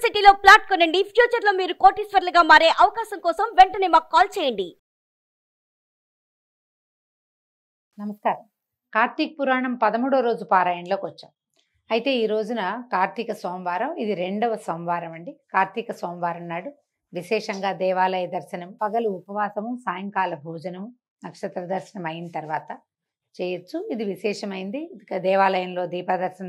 సిటీలో ప్లాట్ కొనండి. ఫ్యూచర్ లో మీరు కోటీశ్వర్లుగా మారే అవకాశం కోసం వెంటనే మాకు కాల్ చేయండి. నమస్కారం. కార్తీక పురాణం 13వ రోజు పారాయణలోకి వచ్చాం. అయితే ఈ రోజున కార్తీక సోమవారం, ఇది 2వ సోమవారం అండి. కార్తీక సోమవారం నాడు విశేషంగా దేవాలయ దర్శనం, పగలు ఉపవాసము, సాయంకాల భోజనము, నక్షత్ర దర్శనం అయిన తర్వాత చేయొచ్చు. ఇది విశేషమైంది. దేవాలయంలో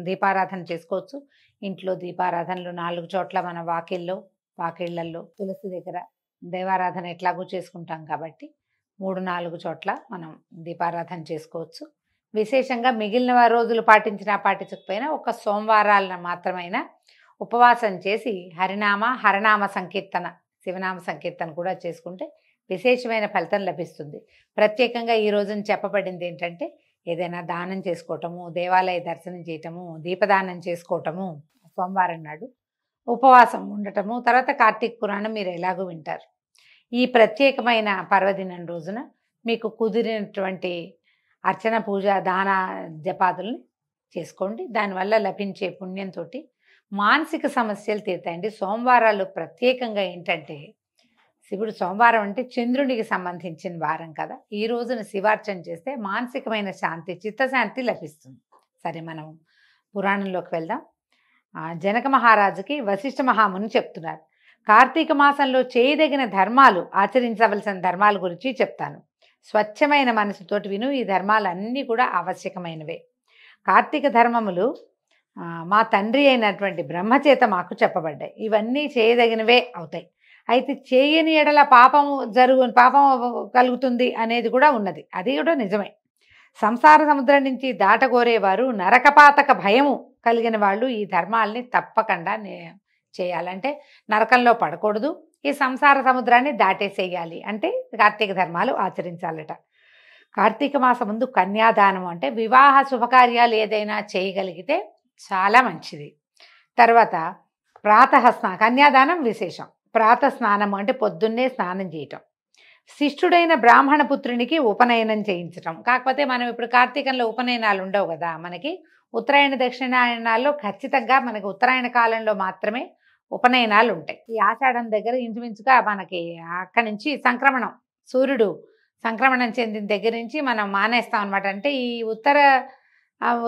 దీపారాధన చేసుకోవచ్చు. ఇంట్లో దీపారాధనలు 4 చోట్ల మన వాకిళ్ళల్లో తులసి దగ్గర దేవారాధన ఎట్లాగూ చేసుకుంటాం కాబట్టి 3-4 చోట్ల మనం దీపారాధన చేసుకోవచ్చు. విశేషంగా మిగిలిన రోజులు పాటించకపోయినా ఒక సోమవారాలను మాత్రమైనా ఉపవాసం చేసి హరనామ సంకీర్తన, శివనామ సంకీర్తన కూడా చేసుకుంటే విశేషమైన ఫలితం లభిస్తుంది. ప్రత్యేకంగా ఈ రోజున చెప్పబడింది ఏంటంటే, ఏదైనా దానం చేసుకోవటము, దేవాలయ దర్శనం చేయటము, దీపదానం చేసుకోవటము, సోమవారం నాడు ఉపవాసం ఉండటము, తర్వాత కార్తీక పురాణం మీరు ఎలాగో వింటారు. ఈ ప్రత్యేకమైన పర్వదినం రోజున మీకు కుదిరినటువంటి అర్చన, పూజ, దాన, జపాదుల్ని చేసుకోండి. దానివల్ల లభించే పుణ్యంతో మానసిక సమస్యలు తీరుతాయండి. సోమవారాలు ప్రత్యేకంగా ఏంటంటే, శివుడు సోమవారం అంటే చంద్రునికి సంబంధించిన వారం కదా. ఈ రోజున శివార్చన చేస్తే మానసికమైన శాంతి, చిత్తశాంతి లభిస్తుంది. సరే, మనం పురాణంలోకి వెళ్దాం. జనక మహారాజుకి వశిష్ఠ మహాముని చెప్తున్నారు. కార్తీక మాసంలో చేయదగిన ధర్మాలు, ఆచరించవలసిన ధర్మాల గురించి చెప్తాను. స్వచ్ఛమైన మనసుతోటి విను. ఈ ధర్మాలన్నీ కూడా ఆవశ్యకమైనవే. కార్తీక ధర్మములు మా తండ్రి అయినటువంటి బ్రహ్మచేత మాకు చెప్పబడ్డాయి. ఇవన్నీ చేయదగినవే అవుతాయి. అయితే చేయని ఎడల పాపం కలుగుతుంది అనేది కూడా ఉన్నది. అది కూడా నిజమే. సంసార సముద్రం నుంచి దాటగోరేవారు, నరకపాతక భయము కలిగిన వాళ్ళు ఈ ధర్మాల్ని తప్పకుండా చేయాలంటే నరకంలో పడకూడదు, ఈ సంసార సముద్రాన్ని దాటేసేయాలి అంటే కార్తీక ధర్మాలు ఆచరించాలట. కార్తీక మాసం ముందు కన్యాదానం అంటే వివాహ శుభకార్యాలు ఏదైనా చేయగలిగితే చాలా మంచిది. తర్వాత కన్యాదానం విశేషం. ప్రాతస్నానం అంటే పొద్దున్నే స్నానం చేయటం. శిష్టుడైన బ్రాహ్మణ పుత్రునికి ఉపనయనం చేయించటం. కాకపోతే మనం ఇప్పుడు కార్తీకంలో ఉపనయనాలు ఉండవు కదా. మనకి ఉత్తరాయణ దక్షిణాయనాల్లో ఖచ్చితంగా మనకి ఉత్తరాయణ కాలంలో మాత్రమే ఉపనయనాలు ఉంటాయి. ఈ ఆషాఢం దగ్గర ఇంచుమించుగా మనకి అక్కడి నుంచి సూర్యుడు సంక్రమణం చెందిన దగ్గర నుంచి మనం మానేస్తాం అనమాట. అంటే ఈ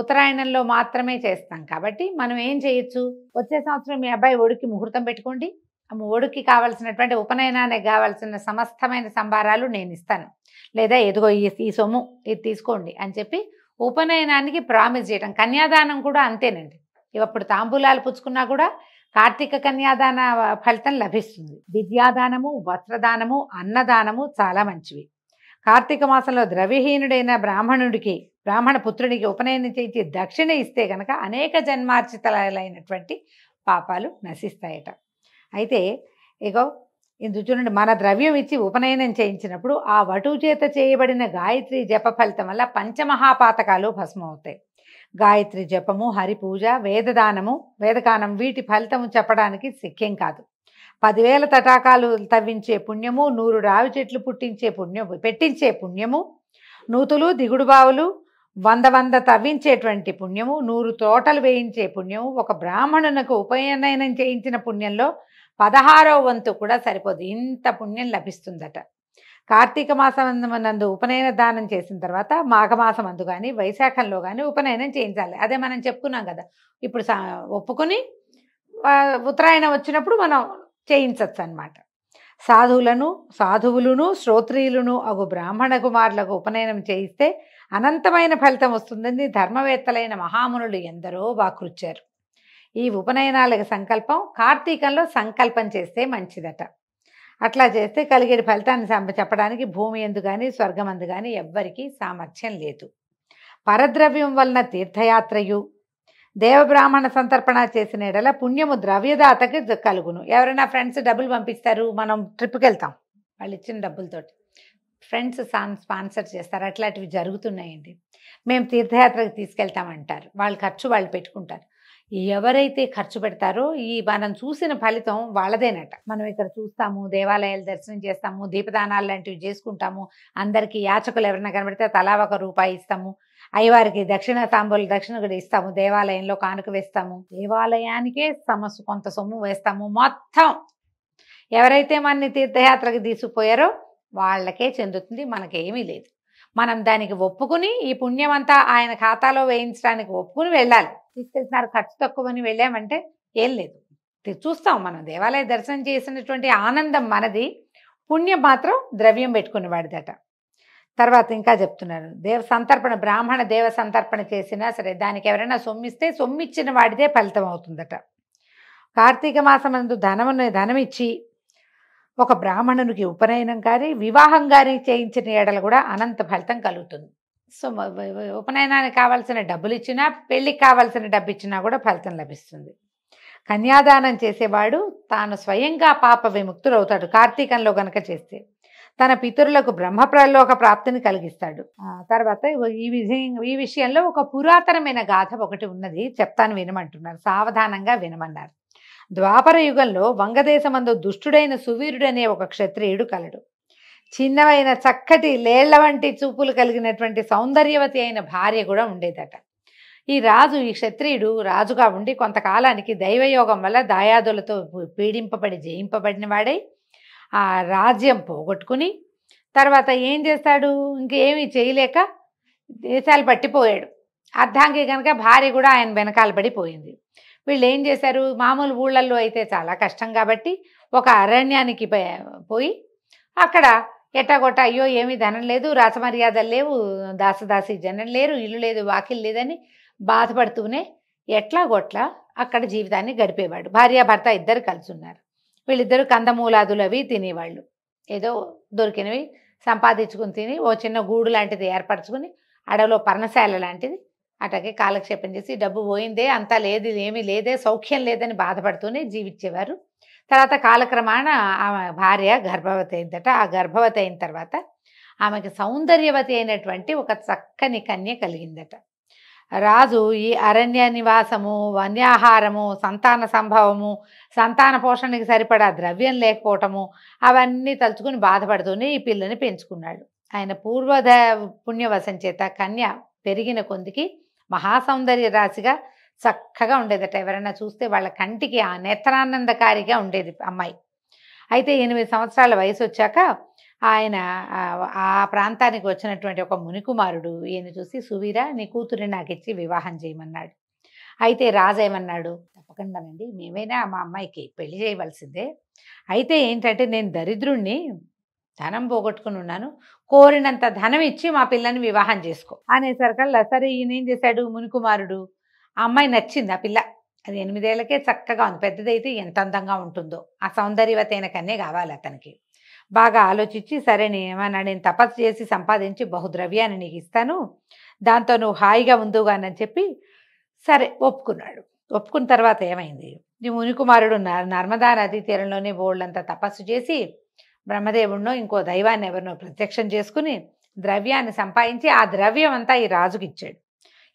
ఉత్తరాయణంలో మాత్రమే చేస్తాం కాబట్టి మనం ఏం చేయొచ్చు, వచ్చే సంవత్సరం మీ అబ్బాయి ఒడికి ముహూర్తం పెట్టుకోండి. ఒడికి కావాల్సినటువంటి ఉపనయనానికి కావాల్సిన సమస్తమైన సంభారాలు నేను ఇస్తాను, లేదా ఎదుగో ఈ సొమ్ము ఇది తీసుకోండి అని చెప్పి ఉపనయనానికి ప్రామిస్ చేయటం. కన్యాదానం కూడా అంతేనండి. ఇప్పుడు తాంబూలాలు పుచ్చుకున్నా కూడా కార్తీక కన్యాదాన ఫలితం లభిస్తుంది. విద్యాదానము, వస్త్రదానము, అన్నదానము చాలా మంచివి. కార్తీక మాసంలో ద్రవ్యహీనుడైన బ్రాహ్మణ పుత్రుడికి ఉపనయనం చేయించి దక్షిణ ఇస్తే కనుక అనేక జన్మార్జితలైనటువంటి పాపాలు నశిస్తాయట. అయితే ఇందు చూడండి, మన ద్రవ్యం ఇచ్చి ఉపనయనం చేయించినప్పుడు ఆ వటువు చేత చేయబడిన గాయత్రి జప ఫలితం వల్ల పంచమహాపాతకాలు భస్మం అవుతాయి. గాయత్రి జపము, హరిపూజ, వేదగానం వీటి ఫలితము చెప్పడానికి శక్యం కాదు. 10,000 తటాకాలు తవ్వించే పుణ్యము, 100 రావి చెట్లు పెట్టించే పుణ్యము, నూతులు, దిగుడు బావులు 100 తవ్వించేటువంటి పుణ్యము, 100 తోటలు వేయించే పుణ్యము, ఒక బ్రాహ్మణునకు ఉపనయనం చేయించిన పుణ్యంలో 16వ వంతు కూడా సరిపోదు. ఇంత పుణ్యం లభిస్తుందట. కార్తీక మాసం నందు ఉపనయన దానం చేసిన తర్వాత మాఘమాసం అందు కానీ వైశాఖంలో కానీ ఉపనయనం చేయించాలి. అదే మనం చెప్పుకున్నాం కదా. ఇప్పుడు ఒప్పుకొని ఉత్తరాయణం వచ్చినప్పుడు మనం చేయించవచ్చు అన్నమాట. సాధువులను శ్రోత్రియులను అగు బ్రాహ్మణ కుమారులకు ఉపనయనం చేయిస్తే అనంతమైన ఫలితం వస్తుందని ధర్మవేత్తలైన మహామునులు ఎందరో వాకృచ్చారు. ఈ ఉపనయనాలకు సంకల్పం కార్తీకంలో సంకల్పం చేస్తే మంచిదట. అట్లా చేస్తే కలిగే ఫలితాన్ని చెప్పడానికి భూమి ఎందు కానీ స్వర్గమందు కానీ ఎవ్వరికీ సామర్థ్యం లేదు. పరద్రవ్యం వలన తీర్థయాత్రయు, దేవబ్రాహ్మణ సంతర్పణ చేసిన ఎడల పుణ్యము ద్రవ్యదాతకి కలుగును. ఎవరైనా ఫ్రెండ్స్ డబ్బులు పంపిస్తారు, మనం ట్రిప్కి వెళ్తాం, వాళ్ళు ఇచ్చిన డబ్బులతోటి ఫ్రెండ్స్ స్పాన్సర్ చేస్తారు. అట్లాంటివి జరుగుతున్నాయండి. మేము తీర్థయాత్రకు తీసుకెళ్తామంటారు, వాళ్ళ ఖర్చు వాళ్ళు పెట్టుకుంటారు. ఎవరైతే ఖర్చు పెడతారో ఈ మనం చూసిన ఫలితం వాళ్ళదేనట. మనం ఇక్కడ చూస్తాము, దేవాలయాలు దర్శనం చేస్తాము, దీపదానాలు లాంటివి చేసుకుంటాము, అందరికీ యాచకులు ఎవరైనా కనబడితే తలా ₹1 ఇస్తాము, అయ్యవారికి దక్షిణ తాంబూలు దక్షిణ కూడా ఇస్తాము, దేవాలయంలో కానుక వేస్తాము, దేవాలయానికే కొంత సొమ్ము వేస్తాము. మొత్తం ఎవరైతే మనని తీర్థయాత్రకి తీసుకుపోయారో వాళ్ళకే చెందుతుంది, మనకేమీ లేదు. మనం దానికి ఒప్పుకుని ఈ పుణ్యమంతా ఆయన ఖాతాలో వేయించడానికి ఒప్పుకుని వెళ్ళాలి. తీసుకెళ్తున్నారు ఖర్చు తక్కువని వెళ్ళామంటే ఏం లేదు. చూస్తాం మనం దేవాలయ దర్శనం చేసినటువంటి ఆనందం మనది, పుణ్యం మాత్రం ద్రవ్యం పెట్టుకుని వాడిదట. తర్వాత ఇంకా చెప్తున్నారు, బ్రాహ్మణ దేవ సంతర్పణ చేసినా సరే దానికి ఎవరైనా సొమ్మిస్తే సొమ్మిచ్చిన వాడిదే ఫలితం అవుతుందట. కార్తీక మాసమందు ధనమిచ్చి ఒక బ్రాహ్మణునికి ఉపనయనం కానీ వివాహం కానీ చేయించిన ఏడలు కూడా అనంత ఫలితం కలుగుతుంది. సో ఉపనయనానికి కావాల్సిన డబ్బులు ఇచ్చినా, పెళ్ళికి కావాల్సిన డబ్బు ఇచ్చినా కూడా ఫలితం లభిస్తుంది. కన్యాదానం చేసేవాడు తాను స్వయంగా పాప విముక్తుడు అవుతాడు కార్తీకంలో గనక చేస్తే. తన పితరులకు బ్రహ్మప్రలోక ప్రాప్తిని కలిగిస్తాడు. తర్వాత ఈ విషయంలో ఒక పురాతనమైన గాథ ఒకటి ఉన్నది, చెప్తాను వినమంటున్నారు, సావధానంగా వినమన్నారు. ద్వాపర యుగంలో వంగదేశమందు దుష్టుడైన సువీరుడనే ఒక క్షత్రియుడు కలడు. చిన్నవైన చక్కటి లేళ్ల వంటి చూపులు కలిగినటువంటి సౌందర్యవతి అయిన భార్య కూడా ఉండేదట. ఈ క్షత్రియుడు రాజుగా ఉండి కొంతకాలానికి దైవయోగం వల్ల దాయాదులతో పీడింపబడి జయింపబడిన వాడై ఆ రాజ్యం పోగొట్టుకుని తర్వాత ఏం చేస్తాడు, ఇంకేమీ చేయలేక దేశాలు పట్టిపోయాడు. అర్ధాంగి కనుక భార్య కూడా ఆయన వెనకాల పడిపోయింది. వీళ్ళు ఏం చేశారు, మామూలు ఊళ్ళల్లో అయితే చాలా కష్టం కాబట్టి ఒక అరణ్యానికి పోయి అక్కడ ఎట్టగొట్ట అయ్యో ఏమీ ధనం లేదు, రాసమర్యాదలు లేవు, దాసదాసి జనం లేరు, ఇల్లు లేదు, వాకిలు లేదని బాధపడుతూనే ఎట్లాగొట్లా అక్కడ జీవితాన్ని గడిపేవాడు. భార్యాభర్త ఇద్దరు కలిసి ఉన్నారు. వీళ్ళిద్దరూ కందమూలాదులు అవి తినేవాళ్ళు, ఏదో దొరికినవి సంపాదించుకుని తిని ఓ చిన్న గూడు లాంటిది ఏర్పరచుకుని అడవిలో పర్ణశాల లాంటిది అటకే కాలక్షేపం చేసి డబ్బు పోయిందే, అంతా లేదు, ఏమీ లేదే, సౌఖ్యం లేదని బాధపడుతూనే జీవించేవారు. తర్వాత కాలక్రమాన ఆమె భార్య గర్భవతి అయిందట. ఆ గర్భవతి అయిన తర్వాత ఆమెకి సౌందర్యవతి అయినటువంటి ఒక చక్కని కన్య కలిగిందట. రాజు ఈ అరణ్య నివాసము, వన్యాహారము, సంతాన సంభవము, సంతాన పోషణకి సరిపడా ద్రవ్యం లేకపోవటము అవన్నీ తలుచుకుని బాధపడుతూనే ఈ పిల్లని పెంచుకున్నాడు. ఆయన పుణ్యవశం చేత కన్య పెరిగిన కొందికి మహాసౌందర్య రాశిగా చక్కగా ఉండేదట. ఎవరైనా చూస్తే వాళ్ళ కంటికి ఆ నేత్రానందకారిగా ఉండేది అమ్మాయి. అయితే 8 సంవత్సరాల వయసు వచ్చాక ఆయన ఆ ప్రాంతానికి వచ్చినటువంటి ఒక మునికుమారుడు ఈయన చూసి, సువీర నీ కూతురిని నాకు ఇచ్చి వివాహం చేయమన్నాడు. అయితే రాజు ఏమన్నాడు, తప్పకుండానండి, మేమైనా మా అమ్మాయికి పెళ్లి చేయవలసిందే. అయితే ఏంటంటే నేను దరిద్రుణ్ణి, ధనం పోగొట్టుకుని ఉన్నాను, కోరినంత ధనం ఇచ్చి మా పిల్లని వివాహం చేసుకో అనేసరికల్లా సరే ఈయన ఏం చేశాడు, మునికుమారుడు ఆ అమ్మాయి నచ్చింది. ఆ పిల్ల అది 8 ఏళ్లకే చక్కగా ఉంది, పెద్దదైతే ఎంత అందంగా ఉంటుందో, ఆ సౌందర్యవతైన కన్నే కావాలి అతనికి. బాగా ఆలోచించి సరే నేను తపస్సు చేసి సంపాదించి బహుద్రవ్యాన్ని నీకు ఇస్తాను, దాంతో నువ్వు హాయిగా ఉందుగానని చెప్పి సరే ఒప్పుకున్నాడు. ఒప్పుకున్న తర్వాత ఏమైంది, ఈ మునికుమారుడు నర్మదా నదీ తీరంలోనే బోళ్ళంతా తపస్సు చేసి బ్రహ్మదేవుడినో ఇంకో దైవాన్ని ఎవరినో ప్రత్యక్షం చేసుకుని ద్రవ్యాన్ని సంపాదించి ఆ ద్రవ్యం అంతా ఈ రాజుకి ఇచ్చాడు.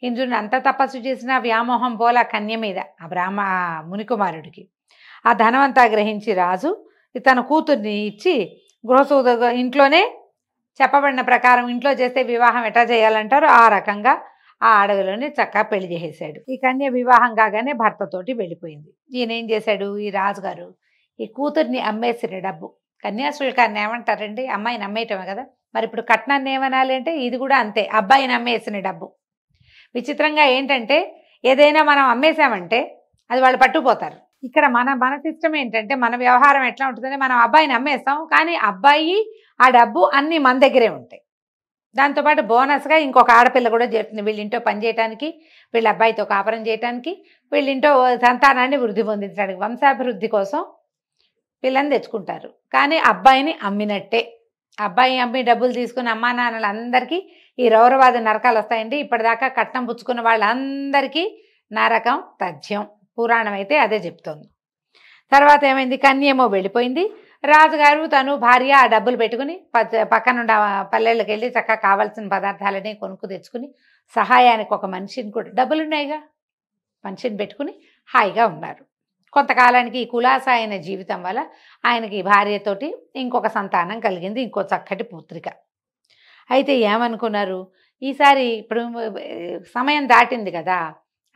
ఇంద్రుని అంత తపస్సు చేసిన వ్యామోహం పోలా కన్య మీద ఆ మునికుమారుడికి. ఆ ధనమంతా గ్రహించి రాజు తన కూతుర్ని ఇచ్చి ఇంట్లోనే చెప్పబడిన ప్రకారం ఇంట్లో చేస్తే వివాహం ఎట్లా చేయాలంటారో ఆ రకంగా ఆ అడవిలోనే చక్కగా పెళ్లి చేసేసాడు. ఈ కన్య వివాహం కాగానే భర్తతోటి వెళ్ళిపోయింది. ఈయన ఏం చేశాడు, ఈ రాజుగారు ఈ కూతుర్ని అమ్మేసిన డబ్బు, కన్యాశుల్కాన్ని ఏమంటారండి, అమ్మాయిని అమ్మేయటమే కదా, మరి ఇప్పుడు కట్నాన్ని ఏమనాలి అంటే ఇది కూడా అంతే, అబ్బాయిని అమ్మేసిన డబ్బు. విచిత్రంగా ఏంటంటే ఏదైనా మనం అమ్మేసామంటే అది వాళ్ళు పట్టుకుపోతారు. ఇక్కడ మన సిస్టమ్ ఏంటంటే మన వ్యవహారం ఎట్లా ఉంటుందంటే మనం అబ్బాయిని అమ్మేస్తాం, కానీ అబ్బాయి ఆ డబ్బు అన్నీ మన దగ్గరే ఉంటాయి. దాంతోపాటు బోనస్గా ఇంకొక ఆడపిల్ల కూడా చేరుతుంది, వీళ్ళింటో పని చేయడానికి, వీళ్ళ అబ్బాయితో కాపురం చేయడానికి, వీళ్ళింటో సంతానాన్ని వృద్ధి పొందించడానికి, వంశాభివృద్ధి కోసం పిల్లని తెచ్చుకుంటారు. కానీ అబ్బాయిని అమ్మినట్టే. అబ్బాయి అమ్మి డబ్బులు తీసుకున్న అమ్మా నాన్నలందరికీ ఈ రౌరవాద నరకాలు వస్తాయండి. ఇప్పటిదాకా కట్నం పుచ్చుకున్న వాళ్ళందరికీ నరకం తథ్యం, పురాణం అయితే అదే చెప్తోంది. తర్వాత ఏమైంది, కన్యేమో వెళ్ళిపోయింది. రాజుగారు తను భార్య ఆ డబ్బులు పెట్టుకుని పక్కనుండ పల్లెళ్ళకి వెళ్ళి చక్కగా కావాల్సిన పదార్థాలని కొనుక్కు తెచ్చుకుని సహాయానికి ఒక మనిషిని కూడా, డబ్బులు ఉన్నాయిగా మనిషిని పెట్టుకుని హాయిగా ఉన్నారు. కొంతకాలానికి ఈ కులాసా అయిన జీవితం వల్ల ఆయనకి భార్యతోటి ఇంకొక సంతానం కలిగింది, ఇంకో చక్కటి పుత్రిక. అయితే ఏమనుకున్నారు, ఈసారి ఇప్పుడు సమయం దాటింది కదా,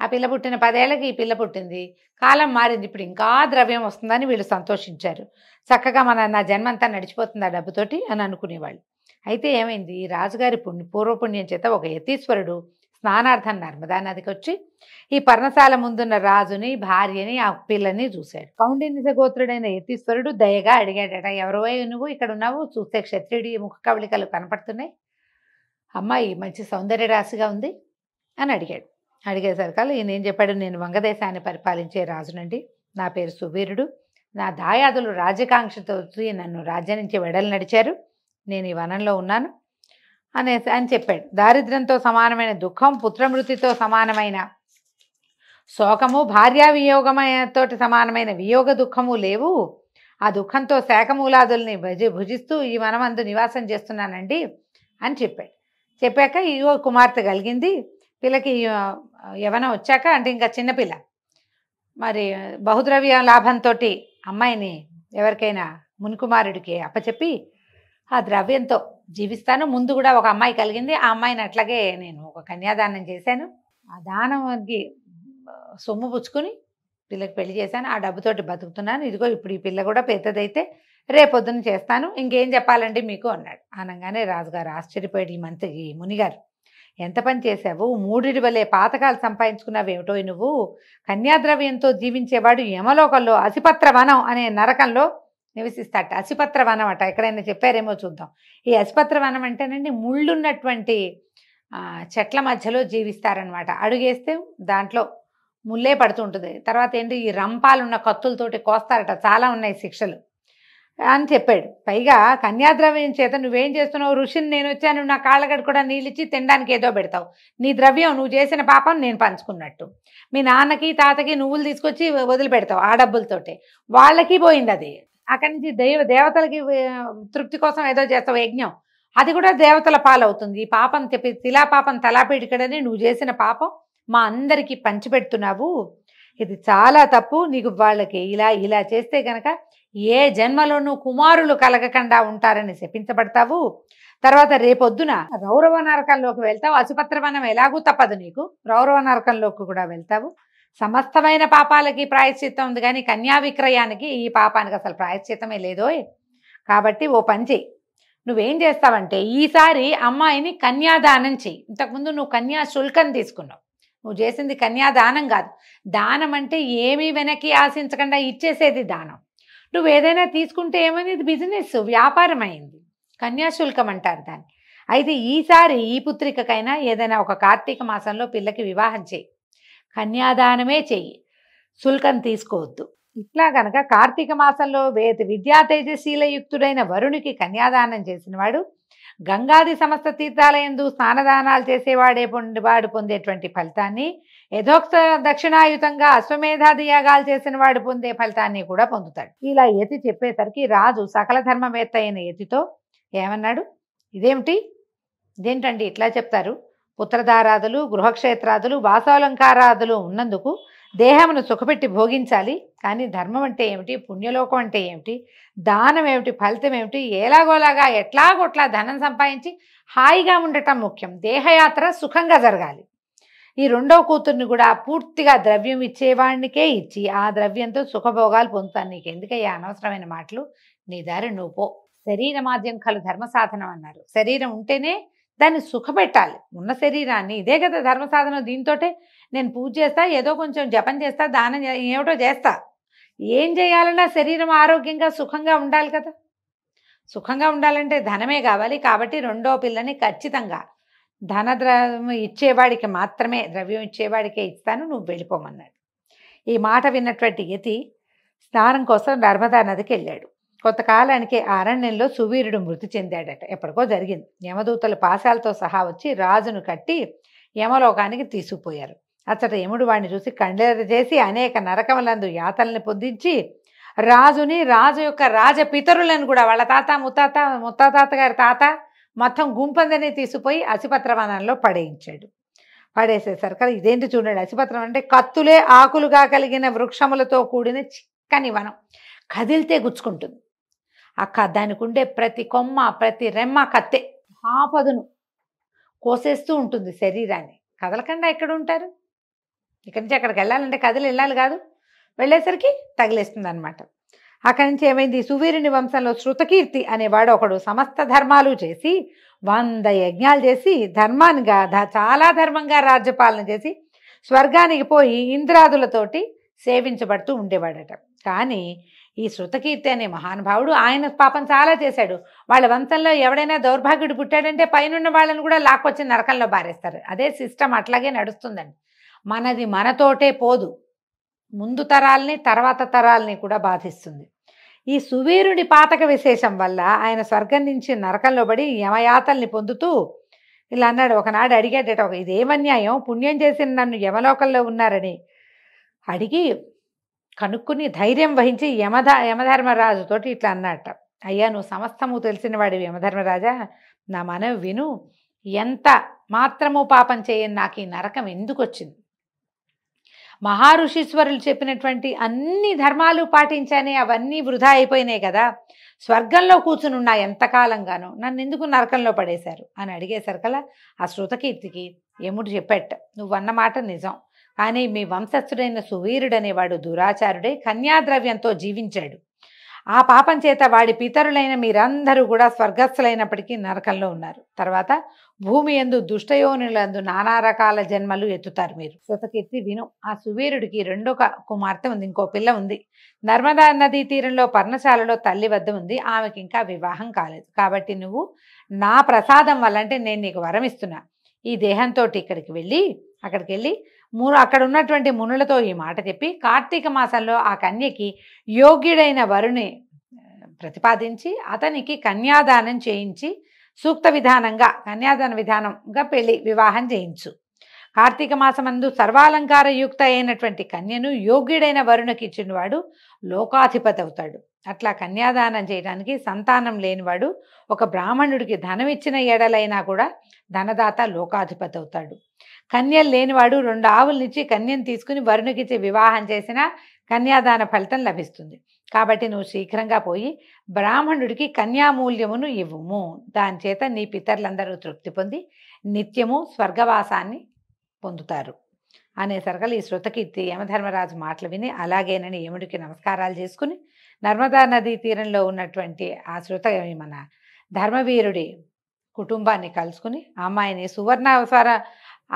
ఆ పిల్ల పుట్టిన 10 ఏళ్ళకి ఈ పిల్ల పుట్టింది, కాలం మారింది, ఇప్పుడు ఇంకా ద్రవ్యం వస్తుందని వీళ్ళు సంతోషించారు. చక్కగా నా జన్మంతా నడిచిపోతుంది ఆ డబ్బుతోటి అని అనుకునేవాళ్ళు. అయితే ఏమైంది, రాజుగారి పూర్వపుణ్యం చేత ఒక యతీశ్వరుడు స్నానార్థం నర్మదా నదికి వచ్చి ఈ పర్ణశాల ముందున్న రాజుని, భార్యని, ఆ పిల్లని చూశాడు. కౌండిన్య గోత్రుడైన యతీశ్వరుడు దయగా అడిగాడట, ఎవరో నువ్వు ఇక్కడ ఉన్నావు, చూస్తే క్షత్రియుడి ముఖ కవళికలు కనపడుతున్నాయి, అమ్మాయి మంచి సౌందర్య రాశిగా ఉంది అని అడిగాడు. అడిగేసరికల్లా ఈయన ఏం చెప్పాడు, నేను వంగదేశాన్ని పరిపాలించే రాజునండి, నా పేరు సువీరుడు, నా దాయాదులు రాజకాంక్షతో నన్ను రాజ్యం నుంచి వెడలు నడిచారు, నేను ఈ వనంలో ఉన్నాను అని చెప్పాడు. దారిద్ర్యంతో సమానమైన దుఃఖం, పుత్రమృతితో సమానమైన శోకము, భార్యా వియోగమతోటి సమానమైన వియోగ దుఃఖము లేవు, ఆ దుఃఖంతో శాఖమూలాదుల్ని భుజిస్తూ ఈ వనమందు నివాసం చేస్తున్నానండి అని చెప్పాడు. చెప్పాక ఇగో కుమార్తె కలిగింది, పిల్లకి యవనం వచ్చాక, అంటే ఇంకా చిన్నపిల్ల, మరి బహుద్రవ్య లాభంతో అమ్మాయిని ఎవరికైనా మునికుమారుడికి అప్పచెప్పి ఆ ద్రవ్యంతో జీవిస్తాను. ముందు కూడా ఒక అమ్మాయి కలిగింది, ఆ అమ్మాయిని అట్లాగే నేను ఒక కన్యాదానం చేశాను, ఆ దానంకి సొమ్ము పుచ్చుకుని పిల్లకి పెళ్లి చేశాను, ఆ డబ్బుతోటి బతుకుతున్నాను, ఇదిగో ఇప్పుడు ఈ పిల్ల కూడా పెద్దదైతే రేపొద్దున చేస్తాను, ఇంకేం చెప్పాలండి మీకు అన్నాడు. అనగానే రాజుగారు ఆశ్చర్యపోయాడు, ఈ మునిగారు, ఎంత పని చేశావు, 3 వలె పాతకాలు సంపాదించుకున్నావేమిటో నువ్వు, కన్యాద్రవ్యంతో జీవించేవాడు యమలోకంలో అసిపత్ర వనం అనే నరకంలో నివసిస్తాట. అసిపత్ర వనం అట, ఎక్కడైనా చెప్పారేమో చూద్దాం. ఈ అసిపత్ర వనం అంటేనండి ముళ్ళున్నటువంటి చెట్ల మధ్యలో జీవిస్తారనమాట. అడుగేస్తే దాంట్లో ముల్లే పడుతుంటుంది, తర్వాత ఏంటి ఈ రంపాలున్న కత్తులతోటి కోస్తారట, చాలా ఉన్నాయి శిక్షలు అని చెప్పాడు. పైగా కన్యాద్రవ్యం చేత నువ్వేం చేస్తున్నావు, ఋషిని నేను వచ్చాను, నా కాళ్ళగడ కూడా నీళ్ళిచ్చి తినడానికి ఏదో పెడతావు, నీ ద్రవ్యం నువ్వు చేసిన పాపం నేను పంచుకున్నట్టు, మీ నాన్నకి తాతకి నువ్వులు తీసుకొచ్చి వదిలిపెడతావు ఆ డబ్బులతోటే, వాళ్ళకి పోయింది అది. అక్కడి నుంచి దేవతలకి తృప్తి కోసం ఏదో చేస్తావు యజ్ఞం, అది కూడా దేవతల పాలవుతుంది. ఈ పాపం చెప్పి తిలా పాపం తలాపేడికడని నువ్వు చేసిన పాపం మా అందరికీ పంచిపెడుతున్నావు, ఇది చాలా తప్పు, నీకు వాళ్ళకి ఇలా చేస్తే గనక ఏ జన్మలోనూ కుమారులు కలగకుండా ఉంటారని శపించబడతావు, తర్వాత రేపొద్దున రౌరవ నరకంలోకి వెళ్తావు, అసిపత్రవనం ఎలాగూ తప్పదు నీకు, రౌరవ నరకంలోకి కూడా వెళ్తావు, సమస్తమైన పాపాలకి ప్రాయశ్చిత్తం ఉంది కానీ కన్యా విక్రయానికి ఈ పాపానికి అసలు ప్రాయశ్చిత్తమే లేదో, కాబట్టి ఓ పని చెయ్యి, నువ్వేం చేస్తావంటే ఈసారి అమ్మాయిని కన్యాదానం చెయ్యి. ఇంతకుముందు నువ్వు కన్యాశుల్కం తీసుకున్నావు, నువ్వు చేసింది కన్యాదానం కాదు, దానం అంటే ఏమీ వెనక్కి ఆశించకుండా ఇచ్చేసేది దానం. నువ్వు ఏదైనా తీసుకుంటే ఏమైంది, బిజినెస్ వ్యాపారం అయింది, కన్యాశుల్కం అంటారు దాన్ని. అయితే ఈసారి ఈ పుత్రికకైనా ఏదైనా ఒక కార్తీక మాసంలో పిల్లకి వివాహం చేయి, కన్యాదానమే చెయ్యి, శుల్కం తీసుకోవద్దు. ఇట్లా గనక కార్తీక మాసంలో విద్యా తేజశీలయుక్తుడైన వరునికి కన్యాదానం చేసినవాడు గంగాది సమస్త తీర్థాలయందు స్నానదానాలు చేసేవాడే వాడు పొందేటువంటి ఫలితాన్ని, యథోక్త దక్షిణాయుతంగా అశ్వమేధాది యాగాలు చేసిన వాడు పొందే ఫలితాన్ని కూడా పొందుతాడు. ఇలా యతి చెప్పేసరికి రాజు సకల ధర్మవేత్త అయిన యతితో ఏమన్నాడు, ఇదేంటండి ఇట్లా చెప్తారు, పుత్రధారాదులు, గృహక్షేత్రాదులు, వాసాలంకారాదులు ఉన్నందుకు దేహమును సుఖపెట్టి భోగించాలి, కానీ ధర్మం అంటే ఏమిటి, పుణ్యలోకం అంటే ఏమిటి, దానం ఏమిటి, ఫలితం ఏమిటి, ఎలాగోలాగా ఎట్లాగొట్లా ధనం సంపాదించి హాయిగా ఉండటం ముఖ్యం, దేహయాత్ర సుఖంగా జరగాలి. ఈ రెండో కూతుర్ని కూడా పూర్తిగా ద్రవ్యం ఇచ్చేవాడినికే ఇచ్చి ఆ ద్రవ్యంతో సుఖభోగాలు పొందుతాను, నీకు ఎందుకయ్యా అనవసరమైన మాటలు, నీ దారి నువ్వు పో, శరీర మాధ్యం కలు ధర్మ సాధనం అన్నారు. శరీరం ఉంటేనే దాన్ని సుఖపెట్టాలి, ఉన్న శరీరాన్ని, ఇదే కదా ధర్మ సాధనం. దీంతోటే నేను పూజ చేస్తా, ఏదో కొంచెం జపం చేస్తా, దానం ఏమిటో చేస్తా, ఏం చేయాలన్నా శరీరం ఆరోగ్యంగా సుఖంగా ఉండాలి కదా. సుఖంగా ఉండాలంటే ధనమే కావాలి, కాబట్టి రెండో పిల్లని ఖచ్చితంగా ద్రవ్యం ఇచ్చేవాడికి మాత్రమే, ద్రవ్యం ఇచ్చేవాడికే ఇస్తాను, నువ్వు వెళ్ళిపోమన్నాడు. ఈ మాట విన్నటువంటి యతి స్నానం కోసం నర్మదా నదికి వెళ్ళాడు. కొంతకాలానికి ఆ అరణ్యంలో సువీరుడు మృతి చెందాడట, ఎప్పటికో జరిగింది. యమదూతలు పాశాలతో సహా వచ్చి రాజును కట్టి యమలోకానికి తీసుకుపోయారు. అచ్చట యముడు వాడిని చూసి కండెర చేసి అనేక నరకములందు యాతల్ని పొందించి రాజు యొక్క రాజపితరులను కూడా, వాళ్ళ ముత్తాత గారి తాత మొత్తం గుంపందని తీసుకుపోయి అసిపత్రవనంలో పడేయించాడు. పడేసేసారు కదా. ఇదేంటి చూడండి, అసిపత్రం అంటే కత్తులే ఆకులుగా కలిగిన వృక్షములతో కూడిన చిక్కని వనం, కదిలితే గుచ్చుకుంటుంది. దానికి ఉండే ప్రతి కొమ్మ ప్రతి రెమ్మ కత్తే, ఆపదును కోసేస్తూ ఉంటుంది శరీరాన్ని. కదలకుండా ఎక్కడ ఉంటారు? ఇక్కడి నుంచి అక్కడికి వెళ్ళాలంటే కదిలి వెళ్ళాలి కాదు, వెళ్ళేసరికి తగిలేస్తుంది అనమాట. అక్కడి నుంచి ఏమైంది, సువీరుని వంశంలో శృతకీర్తి అనేవాడు ఒకడు సమస్త ధర్మాలు చేసి 100 యజ్ఞాలు చేసి ధర్మానిగా చాలా ధర్మంగా రాజ్యపాలన చేసి స్వర్గానికి పోయి ఇంద్రాదులతోటి సేవించబడుతూ ఉండేవాడట. కానీ ఈ శృతకీర్తి అనే మహానుభావుడు ఆయన పాపం చాలా చేశాడు. వాళ్ళ వంశంలో ఎవడైనా దౌర్భాగ్యుడు పుట్టాడంటే పైనున్న వాళ్ళని కూడా లాక్కొచ్చి నరకంలో బారేస్తారు. అదే సిస్టమ్ అట్లాగే నడుస్తుందండి. మనది మనతోటే పోదు, ముందు తరాల్ని తర్వాత తరాల్ని కూడా బాధిస్తుంది. ఈ సువీరుడి పాతక విశేషం వల్ల ఆయన స్వర్గం నుంచి నరకంలో పడి యమయాతల్ని పొందుతూ ఇలా అన్నాడు. ఒకనాడు అడిగాడట, ఇదేమన్యాయం, పుణ్యం చేసిన నన్ను యమలోకంలో ఉన్నారని అడిగి కనుక్కుని ధైర్యం వహించి యమధర్మరాజుతోటి ఇట్లా అన్నట్ట, అయ్యా నువ్వు సమస్తము తెలిసిన వాడివి యమధర్మరాజా, నా మనవి విను, ఎంత మాత్రము పాపం చేయని నాకు ఈ నరకం ఎందుకు వచ్చింది? మహారుషీశ్వరులు చెప్పినటువంటి అన్ని ధర్మాలు పాటించానే, అవన్నీ వృధా అయిపోయినాయి కదా, స్వర్గంలో కూర్చుని ఉన్నా ఎంతకాలంగానో, నన్ను ఎందుకు నరకంలో పడేశారు అని అడిగేసరికల్లా ఆ శృతకీర్తికి యముడు చెప్పేట, నువ్వన్న మాట నిజం, కానీ మీ వంశస్థుడైన సువీరుడనేవాడు దురాచారుడై కన్యాద్రవ్యంతో జీవించాడు. ఆ పాపం చేత వాడి పితరులైన మీరందరూ కూడా స్వర్గస్థులైనప్పటికీ నరకంలో ఉన్నారు. తర్వాత భూమి యందు దుష్టయోనులందు నానా రకాల జన్మలు ఎత్తుతారు మీరు. శృతకీర్తి విను, ఆ సువీరుడికి రెండో కుమార్తె ఉంది, ఇంకో పిల్ల ఉంది. నర్మదా నదీ తీరంలో పర్ణశాలలో తల్లి వద్ద ఉంది. ఆమెకి ఇంకా వివాహం కాలేదు. కాబట్టి నువ్వు నా ప్రసాదం వల్ల, అంటే నేను నీకు వరం ఇస్తున్నా, ఈ దేహంతో అక్కడికి వెళ్ళి అక్కడ ఉన్నటువంటి మునులతో ఈ మాట చెప్పి కార్తీక మాసంలో ఆ కన్యకి యోగ్యుడైన వరుని ప్రతిపాదించి అతనికి కన్యాదానం చేయించి సూక్త విధానంగా కన్యాదాన విధానంగా వివాహం చేయించు. కార్తీక మాసమందు సర్వాలంకార యుక్త అయినటువంటి కన్యను యోగ్యుడైన వరుణకి ఇచ్చినవాడు లోకాధిపతి అవుతాడు. అట్లా కన్యాదానం చేయడానికి సంతానం లేనివాడు ఒక బ్రాహ్మణుడికి ధనం ఇచ్చిన ఎడలైనా కూడా ధనదాత లోకాధిపతి అవుతాడు. కన్యలు లేనివాడు 2 ఆవులనిచ్చి కన్యను తీసుకుని వరుణకిచ్చి వివాహం చేసిన కన్యాదాన ఫలితం లభిస్తుంది. కాబట్టి నువ్వు శీఘ్రంగా పోయి బ్రాహ్మణుడికి కన్యామూల్యమును ఇవ్వుము, దాని చేత నీ పితరులందరూ తృప్తి పొంది నిత్యము స్వర్గవాసాన్ని పొందుతారు అనేసరికలు ఈ శృతకీర్తి యమధర్మరాజు మాటలు విని అలాగేనని యముడికి నమస్కారాలు చేసుకుని నర్మదా నదీ తీరంలో ఉన్నటువంటి ఆ మన ధర్మవీరుడి కుటుంబాన్ని కలుసుకుని అమ్మాయిని సువర్ణావసర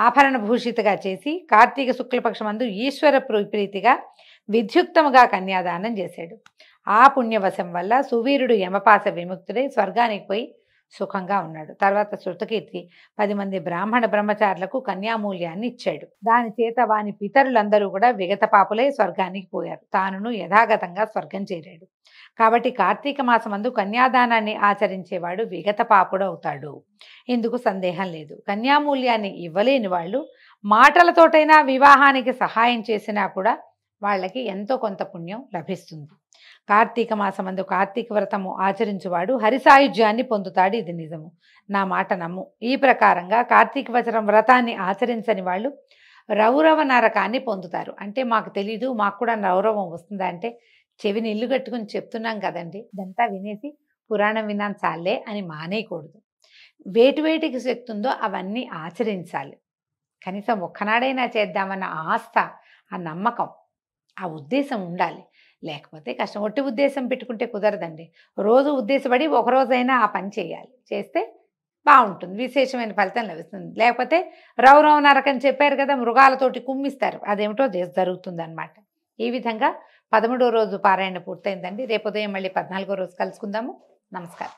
ఆభరణ భూషితగా చేసి కార్తీక శుక్లపక్షమందు ఈశ్వర ప్రీతిగా విద్యుక్తముగా కన్యాదానం చేశాడు. ఆ పుణ్యవశం వల్ల సువీరుడు యమపాస విముక్తుడై స్వర్గానికి పోయి సుఖంగా ఉన్నాడు. తర్వాత శృతకీర్తి 10 మంది బ్రాహ్మణ బ్రహ్మచారులకు కన్యామూల్యాన్ని ఇచ్చాడు. దాని చేత వాని పితరులందరూ కూడా విగత పాపులై స్వర్గానికి పోయారు. తానును యథాగతంగా స్వర్గం చేరాడు. కాబట్టి కార్తీక మాసమందు కన్యాదానాన్ని ఆచరించేవాడు విగత పాపుడు అవుతాడు, ఇందుకు సందేహం లేదు. కన్యామూల్యాన్ని ఇవ్వలేని వాళ్ళు మాటలతోటైనా వివాహానికి సహాయం చేసినా కూడా వాళ్ళకి ఎంతో కొంత పుణ్యం లభిస్తుంది. కార్తీక మాసమందు కార్తీక వ్రతము ఆచరించువాడు హరిసాయుధ్యాన్ని పొందుతాడు, ఇది నిజము, నా మాట నమ్ము. ఈ ప్రకారంగా కార్తీక వచనం వ్రతాన్ని ఆచరించని వాళ్ళు రౌరవ నరకాన్ని పొందుతారు. అంటే మాకు తెలీదు, మాకు కూడా రౌరవం వస్తుందా అంటే, చెవిని ఇల్లు కట్టుకుని చెప్తున్నాం కదండి, ఇదంతా వినేసి పురాణం విన్నాను చాలే అని మానేయకూడదు. వేటికి శక్తి ఉందో అవన్నీ ఆచరించాలి. కనీసం ఒక్కనాడైనా చేద్దామన్న ఆస్థ, ఆ నమ్మకం, ఆ ఉద్దేశం ఉండాలి. లేకపోతే కష్టం. ఒట్టి ఉద్దేశం పెట్టుకుంటే కుదరదండి. రోజు ఉద్దేశపడి ఒకరోజైనా ఆ పని చేయాలి. చేస్తే బాగుంటుంది, విశేషమైన ఫలితం లభిస్తుంది. లేకపోతే రౌరవ నరకని చెప్పారు కదా, మృగాలతోటి కుమ్మిస్తారు, అదేమిటో జరుగుతుంది అన్నమాట. ఈ విధంగా 13వ రోజు పారాయణ పూర్తయిందండి. రేపు ఉదయం మళ్ళీ 14వ రోజు కలుసుకుందాము. నమస్కారం.